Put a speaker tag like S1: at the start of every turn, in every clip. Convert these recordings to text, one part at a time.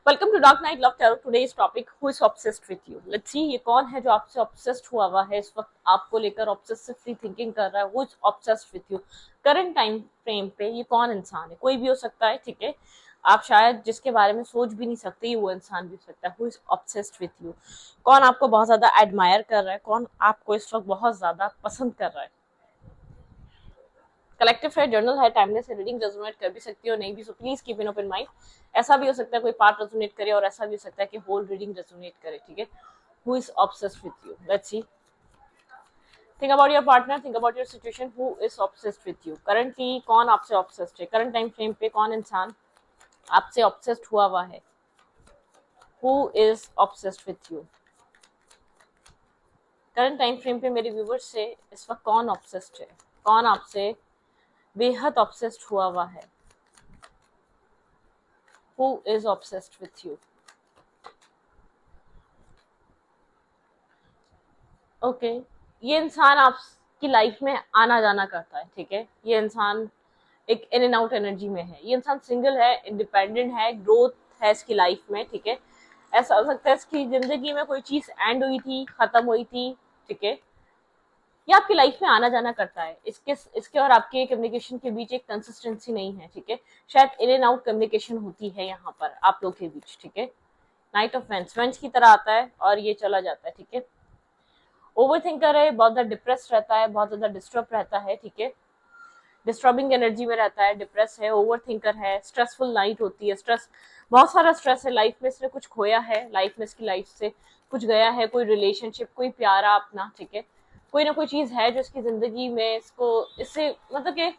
S1: Welcome to dark night love tarot. Today's topic, who is obsessed with you. Let's see ये कौन है जो आपसे ऑब्सेस्ड हुआ है, इस वक्त आपको लेकर ऑब्सेसिवली थिंकिंग कर रहा है। Who is obsessed with you current time frame पे, ये कौन इंसान है? कोई भी हो सकता है, ठीक है। आप शायद जिसके बारे में सोच भी नहीं सकते, वो इंसान भी हो सकता है। Who is obsessed with you, कौन आपको बहुत ज्यादा एडमायर कर रहा है, कौन आपको इस वक्त बहुत ज्यादा पसंद कर रहा है। कलेक्टिव है, जर्नल है, टाइमलेस है, रीडिंग रेजोनेट कर भी सकती हो, नहीं भी, so please keep in open mind. ऐसा भी हो सकता है कोई पार्ट रेजोनेट करे और ऐसा भी हो सकता है कि होल रीडिंग रेजोनेट करे, ठीक है। Who is obsessed with you, let's C. Think about your partner, think about your situation. Who is obsessed with you currently, कौन आपसे ऑब्सेस्ड है करंट टाइम फ्रेम पे, कौन इंसान आपसे ऑब्सेस्ड हुआ है। Who is obsessed with you current time frame पे मेरे व्यूवर्स से इस वक्त कौन ऑब्सेस्ड है, कौन आपसे बेहद ऑब्सेस्ड हुआ है। Who is obsessed with you. Okay, ये इंसान आपकी लाइफ में आना जाना करता है, ठीक है। ये इंसान एक इन एंड आउट एनर्जी में है। ये इंसान सिंगल है, इंडिपेंडेंट है, ग्रोथ है इसकी लाइफ में, ठीक है। ऐसा हो सकता है इसकी जिंदगी में कोई चीज एंड हुई थी, खत्म हुई थी, ठीक है। ये आपकी लाइफ में आना जाना करता है। इसके इसके और आपके कम्युनिकेशन के बीच एक कंसिस्टेंसी नहीं है, ठीक है। शायद इन एंड आउट कम्युनिकेशन होती है यहाँ पर आप लोग के बीच, ठीक है। नाइट ऑफ वेंस की तरह आता है और ये चला जाता है, ठीक है। ओवर थिंकर है, बहुत ज्यादा डिप्रेस रहता है, बहुत ज्यादा डिस्टर्ब रहता है, ठीक है। डिस्टर्बिंग एनर्जी में रहता है, डिप्रेस है, ओवर थिंकर है, स्ट्रेसफुल नाइट होती है, स्ट्रेस, बहुत सारा स्ट्रेस है लाइफ में। इसने कुछ खोया है लाइफ में, इसकी लाइफ से कुछ गया है, कोई रिलेशनशिप, कोई प्यारा अपना, ठीक है। कोई ना कोई चीज है जो इसकी जिंदगी में इसको, इससे मतलब कि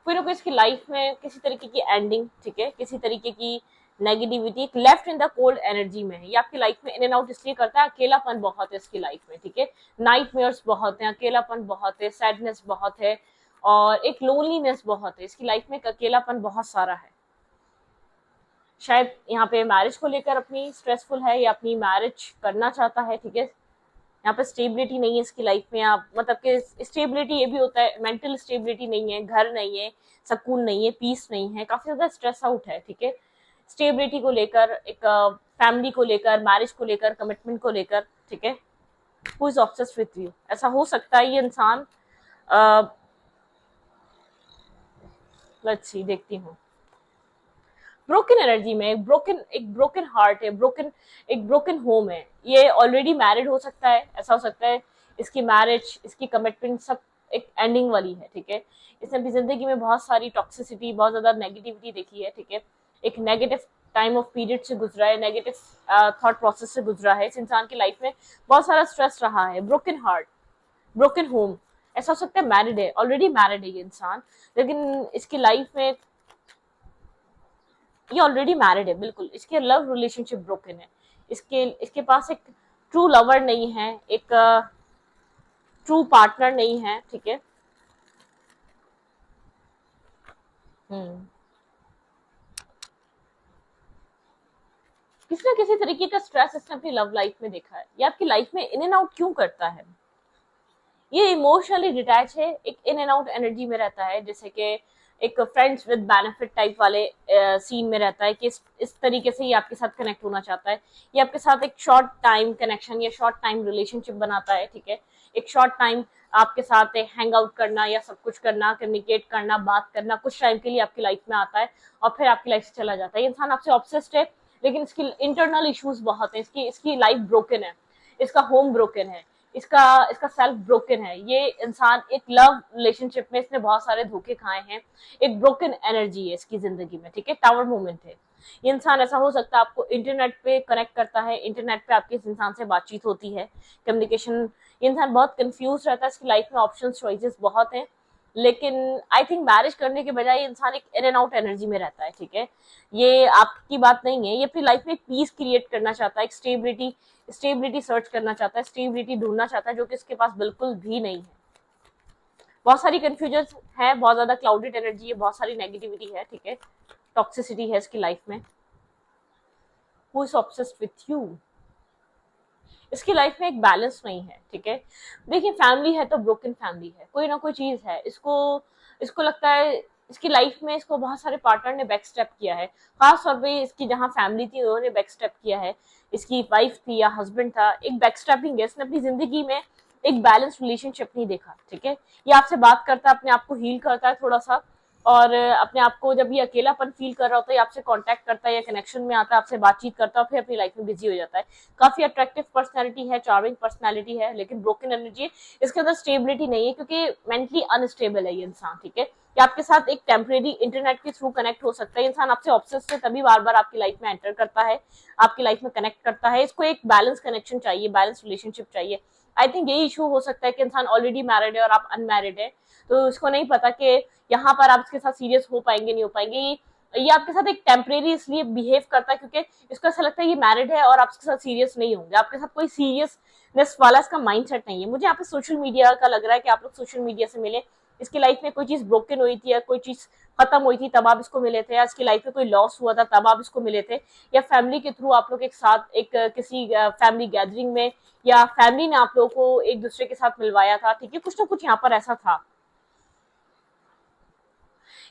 S1: कोई ना कोई इसकी लाइफ में किसी तरीके की एंडिंग, ठीक है, किसी तरीके की नेगेटिविटी, एक left in the cold energy में है। ये आपकी लाइफ में इन एंड आउट इसलिए करता है, अकेलापन बहुत है इसकी लाइफ में, ठीक है। नाइटमेयर्स बहुत है, अकेलापन बहुत है, सैडनेस बहुत है, और एक लोनलीनेस बहुत है इसकी लाइफ में, अकेलापन बहुत सारा है। शायद यहाँ पे मैरिज को लेकर अपनी स्ट्रेसफुल है, या अपनी मैरिज करना चाहता है, ठीक है। यहाँ पे स्टेबिलिटी नहीं है इसकी लाइफ में। आप मतलब कि स्टेबिलिटी ये भी होता है, मेंटल स्टेबिलिटी नहीं है, घर नहीं है, सुकून नहीं है, पीस नहीं है, काफी ज्यादा स्ट्रेस आउट है, ठीक है। स्टेबिलिटी को लेकर, एक फैमिली को लेकर, मैरिज को लेकर, कमिटमेंट को लेकर, ठीक है। Who is obsessed with you, ऐसा हो सकता है ये इंसान। लेट्स सी, देखती हूँ। ब्रोकन एनर्जी में एक ब्रोकन हार्ट है, ब्रोकन, एक ब्रोकन होम है। ये ऑलरेडी मैरिड हो सकता है, ऐसा हो सकता है इसकी मैरिज, इसकी कमिटमेंट सब एक एंडिंग वाली है, ठीक है। इसने अपनी जिंदगी में बहुत सारी टॉक्सिसिटी, बहुत ज्यादा नेगेटिविटी देखी है, ठीक है। एक नेगेटिव टाइम ऑफ पीरियड से गुजरा है, नेगेटिव थॉट प्रोसेस से गुजरा है। इस इंसान की लाइफ में बहुत सारा स्ट्रेस रहा है, ब्रोकन हार्ट, ब्रोकन होम। ऐसा हो सकता है मैरिड है, ऑलरेडी मैरिड है ये इंसान, लेकिन इसकी लाइफ में, ये ऑलरेडी मैरिड है बिल्कुल, इसके लव रिलेशनशिप ब्रोकन है। इसके पास एक ट्रू लवर नहीं है, एक ट्रू पार्टनर नहीं है, ठीक है। हम्म किसी ना किसी तरीके का स्ट्रेस इसने अपनी लव लाइफ में देखा है। ये आपकी लाइफ में इन एंड आउट क्यों करता है? ये इमोशनली डिटैच है, एक इन एंड आउट एनर्जी में रहता है, जैसे कि एक फ्रेंड्स विद बेनिफिट टाइप वाले सीन में रहता है, कि इस तरीके से ये आपके साथ कनेक्ट होना चाहता है। ये आपके साथ एक शॉर्ट टाइम कनेक्शन या शॉर्ट टाइम रिलेशनशिप बनाता है, ठीक है। एक शॉर्ट टाइम आपके साथ हैंग आउट करना, या सब कुछ करना, कम्युनिकेट करना, बात करना, कुछ टाइम के लिए आपकी लाइफ में आता है और फिर आपकी लाइफ से चला जाता है। ये इंसान आपसे ऑब्सेस्ड है, लेकिन इसकी इंटरनल इश्यूज बहुत है, इसकी इसकी लाइफ ब्रोकन है, इसका होम ब्रोकन है, इसका इसका सेल्फ ब्रोकन है। ये इंसान एक लव रिलेशनशिप में इसने बहुत सारे धोखे खाए हैं, एक ब्रोकन एनर्जी है इसकी जिंदगी में, ठीक है। टावर मोमेंट है ये इंसान। ऐसा हो सकता है आपको इंटरनेट पे कनेक्ट करता है, इंटरनेट पे आपके इस इंसान से बातचीत होती है, कम्युनिकेशन। ये इंसान बहुत कंफ्यूज रहता है, इसकी लाइफ में ऑप्शन चॉइसेस बहुत हैं, लेकिन आई थिंक मैरिज करने के बजाय ये इंसान एक इन एंड आउट एनर्जी में रहता है, ठीक है। ये आपकी बात नहीं है, ये अपनी लाइफ में एक पीस क्रिएट करना चाहता है, एक स्टेबिलिटी सर्च करना चाहता है, स्टेबिलिटी ढूंढना चाहता है, जो कि इसके पास बिल्कुल भी नहीं है। बहुत सारी कंफ्यूजन है, बहुत ज्यादा क्लाउडेड एनर्जी है, बहुत सारी नेगेटिविटी है, ठीक है। टॉक्सिसिटी है इसकी लाइफ में। Who is obsessed with you, इसकी लाइफ में एक बैलेंस नहीं है, ठीक है। देखिए, फैमिली है तो ब्रोकन फैमिली है, कोई ना कोई चीज है, इसको इसको लगता है इसकी लाइफ में इसको बहुत सारे पार्टनर ने बैक स्टेप किया है, खास तौर पे इसकी जहाँ फैमिली थी उन्होंने बैक स्टेप किया है, इसकी वाइफ थी या हस्बैंड था, एक बैक स्टेपिंग है, इसने अपनी जिंदगी में एक बैलेंस रिलेशनशिप नहीं देखा, ठीक है। ये आपसे बात करता है, अपने आप को हील करता है थोड़ा सा, और अपने आप को जब ये अकेलापन फील कर रहा होता है, आपसे कांटेक्ट करता है या कनेक्शन में आता है, आपसे बातचीत करता है, फिर अपनी लाइफ में बिजी हो जाता है। काफी अट्रैक्टिव पर्सनैलिटी है, चार्मिंग पर्सनैलिटी है, लेकिन ब्रोकन एनर्जी है, इसके अंदर स्टेबिलिटी नहीं है, क्योंकि मेंटली अनस्टेबल है ये इंसान, ठीक है। ये आपके साथ एक टेम्परेरी इंटरनेट के थ्रू कनेक्ट हो सकता है, इंसान आपसे ऑब्सेस्ड है तभी बार बार आपकी लाइफ में एंटर करता है, आपकी लाइफ में कनेक्ट करता है, इसको एक बैलेंस कनेक्शन चाहिए, बैलेंस रिलेशनशिप चाहिए। आई थिंक यही इशू हो सकता है कि इंसान ऑलरेडी मैरिड है और आप अनमैरिड है, तो इसको नहीं पता कि यहाँ पर आप इसके साथ सीरियस हो पाएंगे नहीं हो पाएंगे। ये आपके साथ एक टेम्परेरी इसलिए बिहेव करता है क्योंकि इसको ऐसा लगता है ये मैरिड है और आप इसके साथ सीरियस नहीं होंगे, आपके साथ कोई सीरियसनेस वाला इसका माइंडसेट नहीं है। मुझे यहाँ पे सोशल मीडिया का लग रहा है कि आप लोग सोशल मीडिया से मिले, इसकी लाइफ में कोई चीज ब्रोकन हुई थी या कोई चीज खत्म हुई थी तब आप इसको मिले थे, या इसकी लाइफ में कोई लॉस हुआ था तब आप इसको मिले थे, या फैमिली के थ्रू आप लोग एक साथ एक किसी फैमिली गैदरिंग में, या फैमिली ने आप लोगों को एक दूसरे के साथ मिलवाया था, ठीक है, कुछ ना कुछ यहाँ पर ऐसा था।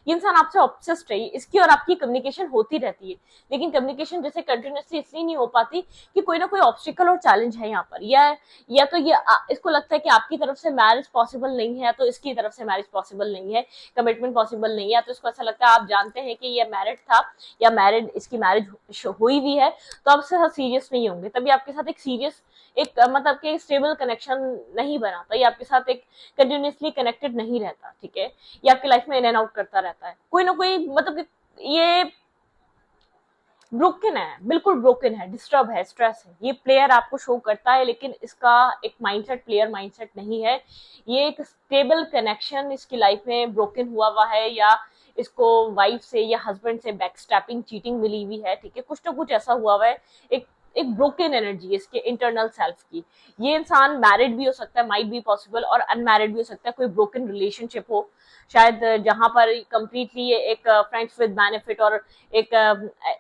S1: ये इंसान आपसे ऑब्सेस्ड है, इसकी और आपकी कम्युनिकेशन होती रहती है, लेकिन कम्युनिकेशन जैसे कंटिन्यूसली इसलिए नहीं हो पाती कि कोई ना कोई ऑब्स्टिकल और चैलेंज है यहाँ पर, या तो ये इसको लगता है कि आपकी तरफ से मैरिज पॉसिबल नहीं है, तो इसकी तरफ से मैरिज पॉसिबल नहीं है, कमिटमेंट पॉसिबल नहीं है, तो इसको ऐसा लगता है आप जानते हैं कि ये मैरिड था या मैरिड इसकी मैरिज हुई भी है, तो आप इसके साथ सीरियस नहीं होंगे, तभी आपके साथ एक सीरियस एक मतलब कि स्टेबल कनेक्शन नहीं बनाता, ये आपके साथ एक कंटिन्यूसली कनेक्टेड नहीं रहता, ठीक है। ये आपकी लाइफ में इन एंड आउट करता रहता है, कोई ना कोई मतलब ये ब्रोकन है, बिल्कुल ब्रोकन है, डिस्टर्ब है, स्ट्रेस है, ये प्लेयर आपको शो करता है, लेकिन इसका एक माइंडसेट प्लेयर माइंडसेट नहीं है, ये एक स्टेबल कनेक्शन इसकी लाइफ में ब्रोकन हुआ है, या इसको वाइफ से या हस्बैंड से बैकस्टैपिंग चीटिंग मिली हुई है, ठीक है, कुछ ना कुछ ऐसा हुआ है, एक एक ब्रोकन एनर्जी है इसके इंटरनल सेल्फ की। ये इंसान मैरिड भी हो सकता है, माइट बी पॉसिबल, और अनमैरिड भी हो सकता है, कोई ब्रोकन रिलेशनशिप हो शायद, जहां पर कंप्लीटली एक फ्रेंड्स विद बेनिफिट और एक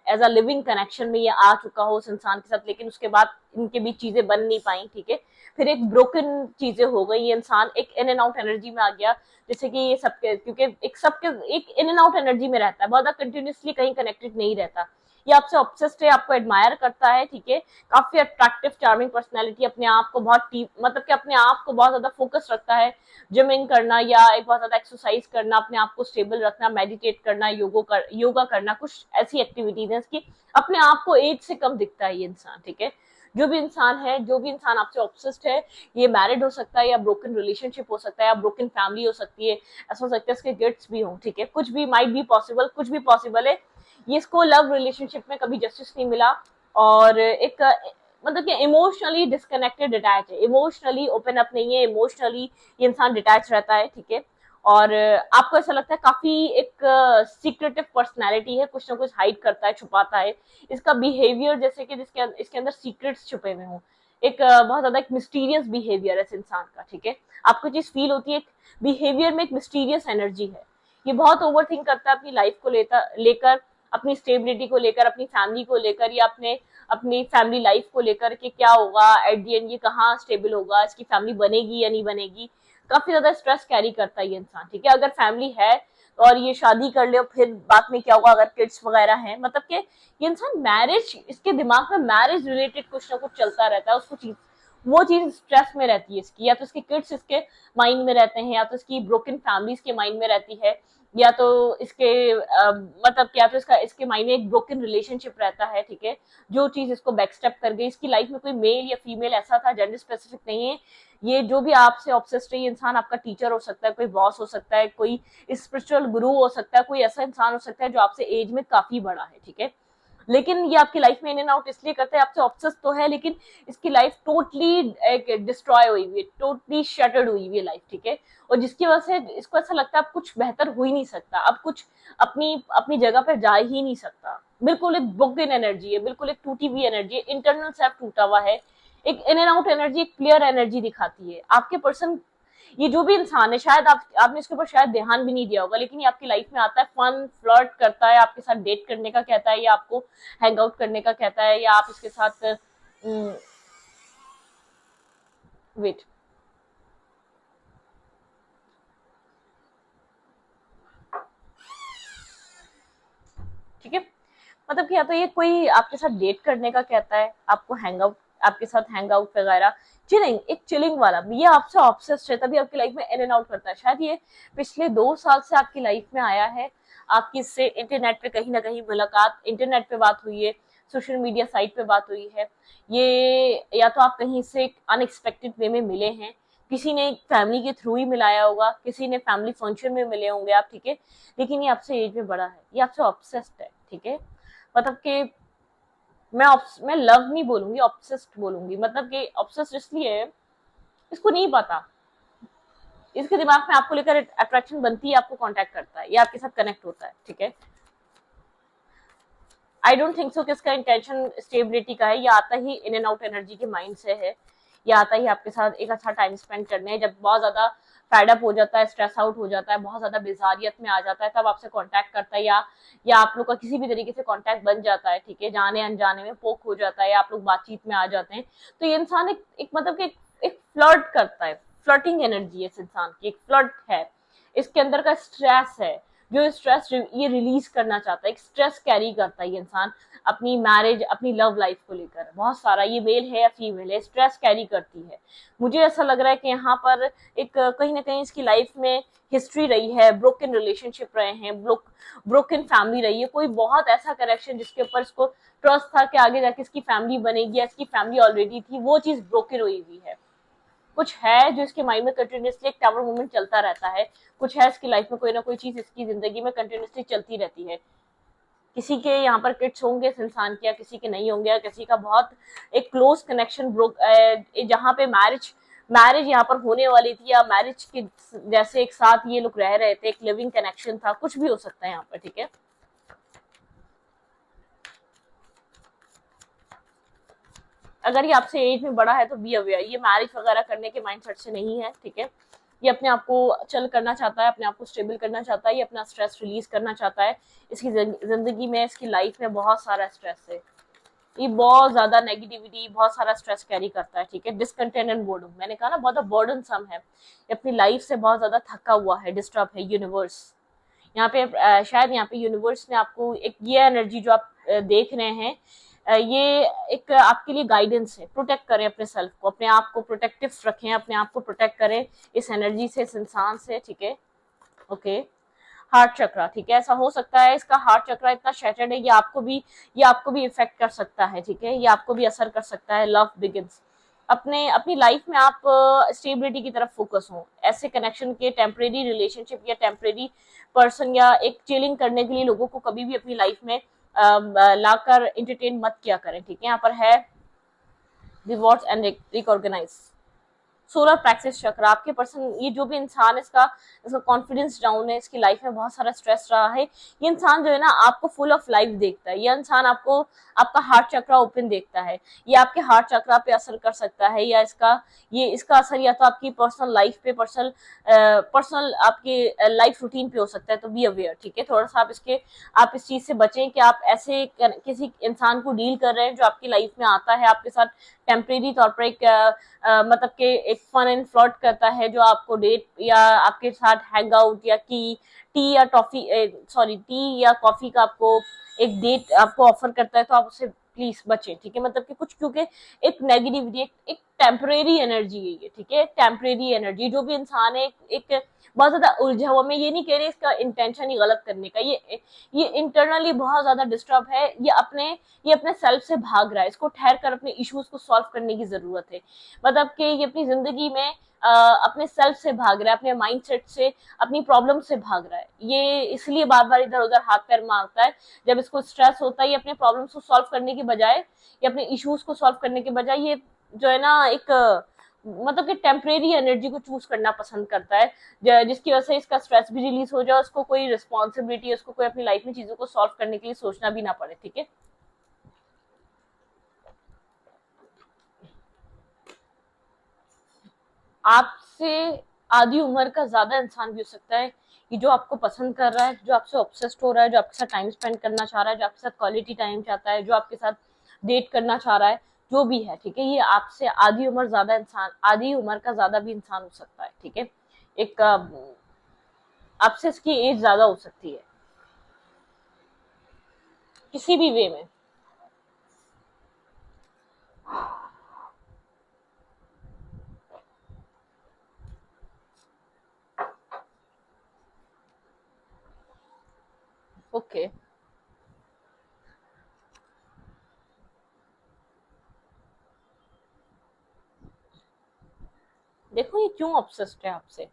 S1: एज अ लिविंग कनेक्शन में ये आ चुका हो उस इंसान के साथ, लेकिन उसके बाद इनके बीच चीजें बन नहीं पाई, ठीक है, फिर एक ब्रोकन चीजें हो गई, ये इंसान एक इन एंड आउट एनर्जी में आ गया, जैसे कि ये सबके क्योंकि एक सबके एक इन एंड आउट एनर्जी में रहता है, बहुत ज्यादा कंटिन्यूसली कहीं कनेक्टेड नहीं रहता, ये आपसे ऑब्सेस्ड है, आपको एडमायर करता है, ठीक है, काफी अट्रैक्टिव चार्मिंग पर्सनैलिटी, अपने आप को बहुत मतलब कि अपने आप को बहुत ज्यादा फोकस रखता है, जिमिंग करना या एक बहुत ज्यादा एक्सरसाइज करना, अपने आप को स्टेबल रखना, मेडिटेट करना, योगा करना, कुछ ऐसी एक्टिविटीज है इसकी, अपने आप को एज से कम दिखता है ये इंसान, ठीक है। जो भी इंसान आपसे ऑब्सेस्ड है, ये मैरिड हो सकता है या ब्रोकन रिलेशनशिप हो सकता है या ब्रोकन फैमिली हो सकती है, ऐसा हो सकता है इसके गिफ्ट्स भी हो, ठीक है, कुछ भी माइट बी पॉसिबल, कुछ भी पॉसिबल है, ये इसको लव रिलेशनशिप में कभी जस्टिस नहीं मिला, और एक मतलब कि इमोशनली डिस्कनेक्टेड अटैच है, इमोशनली ओपन अप नहीं है, इमोशनली ये इंसान डिटैच रहता है, ठीक है, और आपको ऐसा लगता है काफी एक सीक्रेटिव पर्सनैलिटी है, कुछ ना कुछ हाइड करता है, छुपाता है, इसका बिहेवियर जैसे कि जिसके इसके अंदर सीक्रेट्स छुपे हुए हों, एक बहुत ज्यादा एक मिस्टीरियस बिहेवियर है इस इंसान का, ठीक है, आपको चीज फील होती है, बिहेवियर में एक मिस्टीरियस एनर्जी है, ये बहुत ओवर थिंक करता है अपनी लाइफ को लेकर, अपनी स्टेबिलिटी को लेकर, अपनी फैमिली को लेकर, या अपनी फैमिली लाइफ को लेकर कि क्या होगा एट दी एंड, ये कहाँ स्टेबल होगा, इसकी फैमिली बनेगी या नहीं बनेगी, काफी ज्यादा स्ट्रेस कैरी करता है ये इंसान, ठीक है, अगर फैमिली है और ये शादी कर ले और फिर बाद में क्या होगा अगर किड्स वगैरह हैं, मतलब कि ये इंसान मैरिज, इसके दिमाग में मैरिज रिलेटेड कुछ ना कुछ चलता रहता है, उसको वो चीज स्ट्रेस में रहती है इसकी, या तो इसके किड्स इसके माइंड में रहते हैं, या तो इसकी ब्रोकन फैमिली इसके माइंड में रहती है, या तो इसके मतलब क्या तो इसके माइंड में एक ब्रोकन रिलेशनशिप रहता है, ठीक है, जो चीज इसको बैकस्टेप कर गई, इसकी लाइफ में कोई मेल या फीमेल ऐसा था, जेंडर स्पेसिफिक नहीं है, ये जो भी आपसे ऑब्सेस्ड है, ये इंसान आपका टीचर हो सकता है, कोई बॉस हो सकता है, कोई स्पिरिचुअल गुरु हो सकता है, कोई ऐसा इंसान हो सकता है जो आपसे एज में काफी बड़ा है, ठीक है, लेकिन ये आपकी लाइफ में इन एंड आउट इसलिए करते हैं, आपसे ऑब्सेस तो है, लेकिन इसकी लाइफ टोटली एक डिस्ट्रॉय हुई हुई है, टोटली शटर्ड हुई हुई है लाइफ, ठीक है, और जिसकी वजह से इसको ऐसा लगता है अब कुछ बेहतर हो ही नहीं सकता, अब कुछ अपनी अपनी जगह पर जा ही नहीं सकता, बिल्कुल एक ब्रोकन एनर्जी है, बिल्कुल एक टूटी हुई एनर्जी है, इंटरनल सेल्फ टूटा हुआ है, एक इन एंड आउट एनर्जी, एक क्लियर एनर्जी दिखाती है आपके पर्सन। ये जो भी इंसान है, शायद आपने इसके ऊपर शायद ध्यान भी नहीं दिया होगा, लेकिन ये आपकी लाइफ में आता है, फन फ्लर्ट करता है, आपके साथ डेट करने का कहता है, या आपको हैंग आउट करने का कहता है, या आप इसके साथ वेट ठीक है। मतलब कि या तो ये कोई आपके साथ डेट करने का कहता है, आपको हैंग आउट, आपके साथ हैंग आउट वगैरह, चिलिंग, एक चिलिंग वाला, ये आपसे ऑब्सेस्ड है, तभी आपकी लाइफ में इन एंड आउट करता है। शायद ये पिछले 2 साल से आपकी लाइफ में आया है, आपकी इससे इंटरनेट पे कहीं ना कहीं मुलाकात, इंटरनेट पे बात हुई है, सोशल मीडिया साइट पे बात हुई है, ये या तो आप कहीं से अनएक्सपेक्टेड वे में मिले हैं, किसी ने फैमिली के थ्रू ही मिलाया होगा, किसी ने फैमिली फंक्शन में मिले होंगे आप, ठीक है। लेकिन ये आपसे एज में बड़ा है, ये आपसे ऑब्सेस्ड है, ठीक है। मतलब कि मैं लव नहीं बोलूंगी, ऑब्सेस्ड बोलूंगी। मतलब कि ऑब्सेस्ड इसलिए है, इसको नहीं पता, इसके दिमाग में आपको लेकर अट्रैक्शन बनती है, आपको कांटेक्ट करता है या आपके साथ कनेक्ट होता है, ठीक है। आई डोंट थिंक सो कि इसका इंटेंशन स्टेबिलिटी का है, ये आता ही इन एंड आउट एनर्जी के माइंड से है, ये आता ही आपके साथ एक अच्छा टाइम स्पेंड करने, जब बहुत ज्यादा फेड अप हो जाता है, स्ट्रेस आउट हो जाता है, बहुत ज्यादा बेजारियत में आ जाता है, तब आपसे कांटेक्ट करता है, या आप लोग का किसी भी तरीके से कांटेक्ट बन जाता है, ठीक है, जाने अनजाने में पोक हो जाता है, या आप लोग बातचीत में आ जाते हैं, तो ये इंसान एक मतलब कि एक फ्लर्ट करता है, फ्लर्टिंग एनर्जी है इस इंसान की, एक फ्लर्ट है, इसके अंदर का स्ट्रेस है, जो स्ट्रेस ये रिलीज करना चाहता है, एक स्ट्रेस कैरी करता है ये इंसान अपनी मैरिज, अपनी लव लाइफ को लेकर, बहुत सारा, ये मेल है या फीमेल है, स्ट्रेस कैरी करती है। मुझे ऐसा लग रहा है कि यहाँ पर एक कहीं ना कहीं इसकी लाइफ में हिस्ट्री रही है, ब्रोकन रिलेशनशिप रहे हैं, ब्रोकन फैमिली रही है, कोई बहुत ऐसा कनेक्शन जिसके ऊपर इसको ट्रस्ट था कि आगे जाके इसकी फैमिली बनेगी, या इसकी फैमिली ऑलरेडी थी, वो चीज ब्रोकन हुई हुई है। कुछ है जो इसके माइंड में कंटिन्यूसली एक टावर मूवमेंट चलता रहता है, कुछ है इसकी लाइफ में कोई ना कोई चीज इसकी जिंदगी में कंटिन्यूसली चलती रहती है। किसी के यहाँ पर किड्स होंगे इस इंसान के, या किसी के नहीं होंगे, या किसी का बहुत एक क्लोज कनेक्शन जहाँ पे मैरिज मैरिज यहाँ पर होने वाली थी, या मैरिज के जैसे एक साथ ये लोग रह रहे थे, एक लिविंग कनेक्शन था, कुछ भी हो सकता है यहाँ पर, ठीक है। अगर ये आपसे एज में बड़ा है तो बी अवेयर, ये मैरिज वगैरह करने के माइंडसेट से नहीं है, ठीक है। ये अपने आप को चल करना चाहता है, अपने आप को स्टेबल करना चाहता है, ये अपना स्ट्रेस रिलीज करना चाहता है। इसकी जिंदगी में, इसकी लाइफ में बहुत सारा स्ट्रेस है, ये बहुत ज्यादा नेगेटिविटी, बहुत सारा स्ट्रेस कैरी करता है, ठीक है। डिसकंटेंट एंड बोर्डम, मैंने कहा ना बहुत बर्डन सम है, ये अपनी लाइफ से बहुत ज्यादा थका हुआ है, डिस्टर्ब है। यूनिवर्स यहाँ पे शायद यहाँ पे यूनिवर्स ने आपको एक ये एनर्जी जो आप देख रहे हैं, ये एक आपके लिए गाइडेंस है, प्रोटेक्ट करें अपने सेल्फ को, अपने आप को प्रोटेक्टिव रखें, अपने आप को प्रोटेक्ट करें इस एनर्जी से, इस इंसान से, ठीक है। ओके, हार्ट चक्रा, ठीक है, ऐसा हो सकता है इसका हार्ट चक्रा इतना शैटर्ड है, ये आपको भी इफेक्ट कर सकता है, ठीक है, ये आपको भी असर कर सकता है। लव बिगिंस, अपनी लाइफ में आप स्टेबिलिटी की तरफ फोकस हो, ऐसे कनेक्शन के, टेम्परेरी रिलेशनशिप या टेम्परेरी पर्सन या एक चिलिंग करने के लिए लोगों को कभी भी अपनी लाइफ में लाकर इंटरटेन मत किया करें, ठीक है। यहाँ पर है रिवॉर्ड्स एंड रिकॉर्गनाइज, सोलर प्लेक्सस चक्र, आपके पर्सन, ये जो भी इंसान इसका कॉन्फिडेंस डाउन है, इसकी लाइफ में बहुत सारा स्ट्रेस रहा है, ये इंसान जो है ना आपको फुल ऑफ लाइफ देखता है, ये इंसान आपको आपका हार्ट चक्रा ओपन देखता है, ये आपके हार्ट चक्रा पे असर कर सकता है, या इसका असर या तो आपकी पर्सनल लाइफ पे, पर्सनल आपके लाइफ रूटीन पे हो सकता है, तो बी अवेयर, ठीक है। थोड़ा सा आप इस चीज से बचें कि आप ऐसे किसी इंसान को डील कर रहे हैं जो आपकी लाइफ में आता है, आपके साथ टेम्परेरी तौर पर एक मतलब के एक फन एंड फ्लर्ट करता है, जो आपको डेट या आपके साथ हैंग आउट या टी या टी या कॉफी का आपको एक डेट आपको ऑफर करता है, तो आप उससे प्लीज बचें, ठीक है। मतलब कि कुछ, क्योंकि एक नेगेटिविटी, एक टेम्परेरी एनर्जी है ये, ठीक है, एक टेम्परेरी एनर्जी, जो भी इंसान है एक बहुत ज्यादा उलझा हुआ, मैं ये नहीं कह रही इसका इंटेंशन ही गलत करने का, ये इंटरनली बहुत ज्यादा डिस्टर्ब है, ये अपने सेल्फ से भाग रहा है, इसको ठहर कर अपने इश्यूज को सॉल्व करने की जरूरत है। मतलब कि ये अपनी जिंदगी में अपने सेल्फ से भाग रहा है, अपने माइंडसेट से, अपनी प्रॉब्लम से भाग रहा है, ये इसलिए बार बार इधर उधर हाथ पैर मारता है। जब इसको स्ट्रेस होता है, ये अपने प्रॉब्लम्स को सॉल्व करने की बजाय, या अपने इश्यूज को सॉल्व करने के बजाय, ये जो है ना एक मतलब कि टेम्परेरी एनर्जी को चूज करना पसंद करता है, जिसकी वजह से इसका स्ट्रेस भी रिलीज हो जाए, उसको कोई रिस्पॉन्सिबिलिटी, उसको कोई अपनी लाइफ में चीजों को सॉल्व करने के लिए सोचना भी ना पड़े, ठीक है। आपसे आधी उम्र का ज्यादा इंसान भी हो सकता है, ये जो आपको पसंद कर रहा है, जो आपसे ऑब्सेस्ड हो रहा है, जो आपके साथ टाइम स्पेंड करना चाह रहा है, जो आपके साथ क्वालिटी टाइम चाहता है, जो आपके साथ डेट करना चाह रहा है, जो भी है, ठीक है, ये आपसे आधी उम्र का ज्यादा भी इंसान हो सकता है, ठीक है। एक आपसे इसकी एज ज्यादा हो सकती है। किसी भी वे में। ओके, देखो ये क्यों ऑब्सेस्ड है आपसे,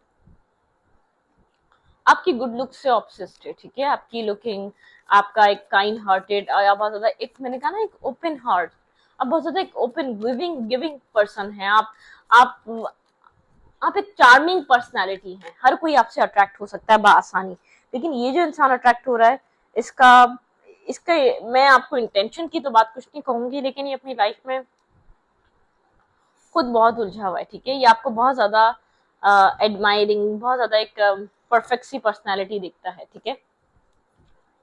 S1: आपकी गुड लुक से ऑब्सेस्ड है, ठीक है, आपकी लुकिंग, आपका एक काइंड हार्टेड, आप बहुत ज्यादा एक, मैंने कहा ना, एक ओपन हार्ट, आप बहुत ज्यादा एक ओपन गिविंग गिविंग पर्सन है आप आप एक चार्मिंग पर्सनालिटी है, हर कोई आपसे अट्रैक्ट हो सकता है बआसानी। लेकिन ये जो इंसान अट्रैक्ट हो रहा है, इसका इसका मैं आपको इंटेंशन की तो बात कुछ नहीं कहूंगी, लेकिन ये अपनी लाइफ में खुद बहुत उलझा हुआ है, ठीक है, ये आपको बहुत ज्यादा एडमायरिंग, बहुत ज्यादा एक परफेक्ट सी पर्सनैलिटी दिखता है, ठीक है।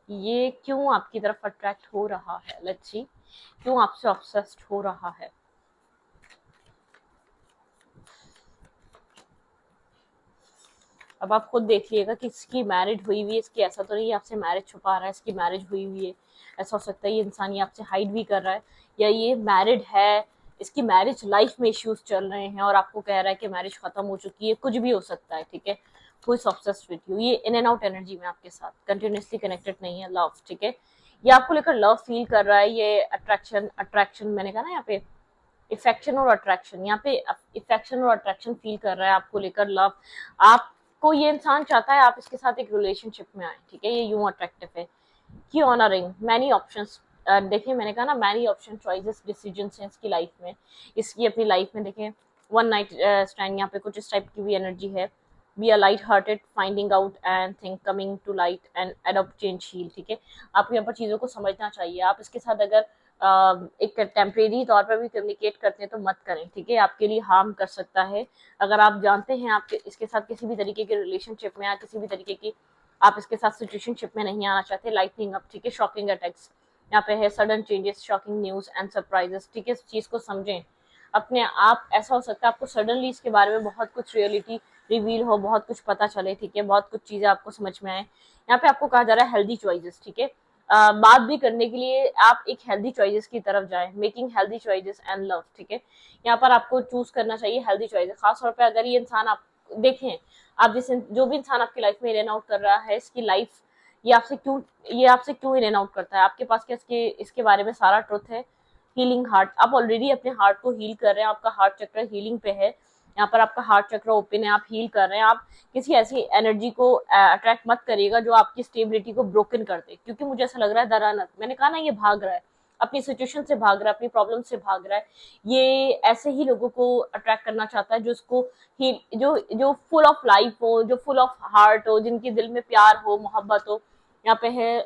S1: ये क्यों आपकी तरफ अट्रैक्ट हो रहा है, लेट्स सी, क्यों आपसे ऑब्सेस्ड हो रहा है। अब आप खुद देख लिएगा कि इसकी मैरिज हुई हुई है, इसकी ऐसा तो नहीं है आपसे मैरिज छुपा रहा है, इसकी मैरिज हुई हुई है, ऐसा हो सकता है ये इंसान ये आपसे हाइड भी कर रहा है, या ये मैरिड है, इसकी मैरिज लाइफ में इश्यूज चल रहे हैं और आपको कह रहा है कि मैरिज खत्म हो चुकी है, कुछ भी हो सकता है, ठीक है। Who is obsessed with you, ये इन एंड आउट एनर्जी में आपके साथ कंटिन्यूसली कनेक्टेड नहीं है, लव, ठीक है, ये आपको लेकर लव फील कर रहा है, ये अट्रैक्शन अट्रैक्शन मैंने कहा ना यहाँ पे इफेक्शन और अट्रैक्शन, यहाँ पे इफेक्शन और अट्रैक्शन फील कर रहा है आपको लेकर, लव, आपको ये इंसान चाहता है आप इसके साथ एक रिलेशनशिप में आए, ठीक है, ये यूं अट्रैक्टिव है की ऑनरिंग मैनी ऑप्शंस। देखिए मैंने कहा ना, मैनी ऑप्शन चॉइसेस डिसीजंस हैं इसकी लाइफ में, इसकी अपनी लाइफ में देखिए वन नाइट स्टैंड, यहाँ पे कुछ इस टाइप की भी एनर्जी है, be a light hearted finding out and think coming to light and adopt change heal, ठीक है, आपको यहाँ पर चीज़ों को समझना चाहिए, आप इसके साथ अगर एक टेम्परेरी तौर पर भी कम्युनिकेट करते हैं तो मत करें, ठीक है, आपके लिए हार्म कर सकता है। अगर आप जानते हैं आपके इसके साथ किसी भी तरीके के रिलेशनशिप में या किसी भी तरीके की आप इसके साथ सिचुएशनशिप में नहीं आना चाहते, लाइटनिंग अप, ठीक है, शॉकिंग अटैक्स यहाँ पे है, sudden changes, shocking news and surprises, ठीक है, इस चीज को समझें अपने आप, ऐसा हो सकता है आपको सडनली इसके बारे में बहुत कुछ रियलिटी रिवील हो, बहुत कुछ पता चले, ठीक है, बहुत कुछ चीजें आपको समझ में आए। यहाँ पे आपको कहा जा रहा है हेल्दी चॉइसेस, ठीक है, बात भी करने के लिए आप एक हेल्दी चॉइसेस की तरफ जाएं, making healthy choices and love, ठीक है, यहाँ पर आपको चूज करना चाहिए हेल्दी चॉइसेस, खासतौर पर अगर ये इंसान आप देखें, आप जिस जो भी इंसान आपकी लाइफ में इन एंड आउट कर रहा है, इसकी लाइफ ये आपसे क्यों इन एंड आउट करता है, आपके पास क्या इसके बारे में सारा ट्रुथ है। हीलिंग हार्ट, आप ऑलरेडी अपने हार्ट को हील कर रहे हैं, आपका हार्ट चक्र हीलिंग पे है, यहाँ पर आपका हार्ट चक्र ओपन है, आप हील कर रहे हैं, आप किसी ऐसी एनर्जी को अट्रैक्ट मत करिएगा जो आपकी स्टेबिलिटी को ब्रोकन कर दे, क्योंकि मुझे ऐसा लग रहा है दरानत, मैंने कहा ना, ये भाग रहा है, अपनी सिचुएशन से भाग रहा है, अपनी प्रॉब्लम से भाग रहा है, ये ऐसे ही लोगों को अट्रैक्ट करना चाहता है जो उसको जो फुल ऑफ लाइफ हो, जो फुल ऑफ हार्ट हो, जिनके दिल में प्यार हो, मोहब्बत हो। यहाँ पे है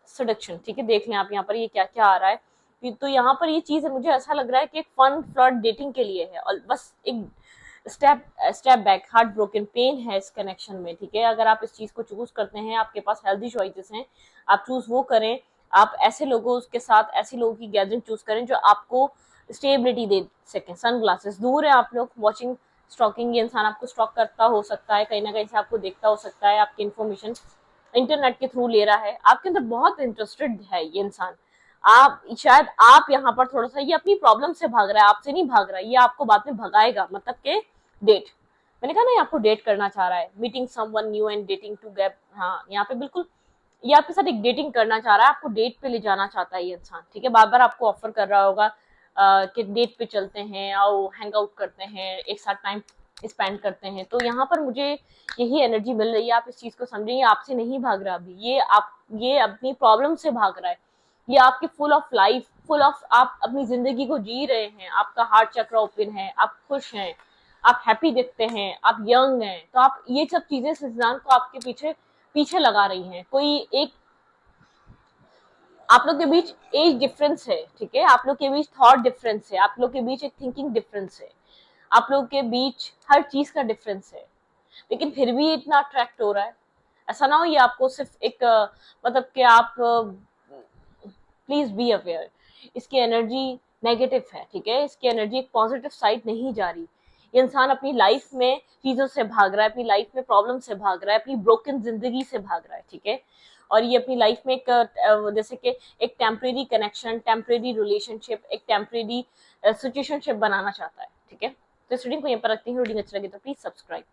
S1: सडक्शन, ठीक है, देख लें आप यहाँ पर ये क्या क्या आ रहा है, तो यहाँ पर ये चीज मुझे ऐसा लग रहा है कि एक फन फ्लर्ट डेटिंग के लिए है, और बस एक step back, heart broken pain है इस कनेक्शन में, ठीक है, अगर आप इस चीज को चूज करते हैं, आपके पास हेल्दी चॉइसेस हैं, आप चूज वो करें, आप ऐसे लोगों के साथ ऐसे लोगों की गैदरिंग चूज करें जो आपको स्टेबिलिटी दे सकें। सनग्लासेस दूर है आप लोग, वॉचिंग स्टॉकिंग, ये इंसान आपको स्टॉक करता हो सकता है, कहीं ना कहीं से आपको देखता हो सकता है, आपकी इन्फॉर्मेशन इंटरनेट के थ्रू ले रहा है, आपके अंदर बहुत इंटरेस्टेड है ये इंसान, आप शायद आप यहाँ पर थोड़ा सा, ये अपनी प्रॉब्लम से भाग रहा है, आपसे नहीं भाग रहा है, ये आपको बाद में भगाएगा, मतलब के डेट, मैंने कहा ना ये आपको डेट करना चाह रहा है, meeting someone new and dating to gap, हाँ यहाँ पे बिल्कुल ये आपके साथ एक डेटिंग करना चाह रहा है, आपको डेट पे ले जाना चाहता है ये इंसान, ठीक है, बार बार आपको ऑफर कर रहा होगा कि डेट पे चलते हैं, आओ हैंग आउट करते हैं, एक साथ टाइम स्पेंड करते हैं, तो यहाँ पर मुझे यही एनर्जी मिल रही है, आप इस चीज को समझें, ये आपसे नहीं भाग रहा अभी, ये अपनी प्रॉब्लम से भाग रहा है, ये आपके full of life, full of, आप अपनी जिंदगी को जी रहे हैं, आपका हार्ट चक्र ओपन है, आप खुश हैं, आप हैप्पी दिखते हैं, आप यंग हैं, तो आप ये सब चीजें इस इंसान को आपके पीछे पीछे लगा रही हैं, कोई एक आप लोग के बीच एज डिफरेंस है, ठीक है, आप लोग के बीच थॉट डिफरेंस है, आप लोग के बीच एक थिंकिंग डिफरेंस है, आप लोग के बीच हर चीज का डिफरेंस है, लेकिन फिर भी इतना अट्रैक्ट हो रहा है, ऐसा ना हो ये आपको सिर्फ एक मतलब कि आप प्लीज बी अवेयर, इसकी एनर्जी नेगेटिव है, ठीक है, इसकी एनर्जी एक पॉजिटिव साइड नहीं जा रही, ये इंसान अपनी लाइफ में चीजों से भाग रहा है, अपनी लाइफ में प्रॉब्लम से भाग रहा है, अपनी ब्रोकन जिंदगी से भाग रहा है, ठीक है, और ये अपनी लाइफ में एक जैसे कि एक टेम्परेरी कनेक्शन, टेम्परेरी रिलेशनशिप, एक टेम्परेरी सिचुएशनशिप बनाना चाहता है, ठीक है। तो इस रीडिंग को यहाँ पर रखती हूँ। रीडिंग अच्छा लगे तो प्लीज सब्सक्राइब।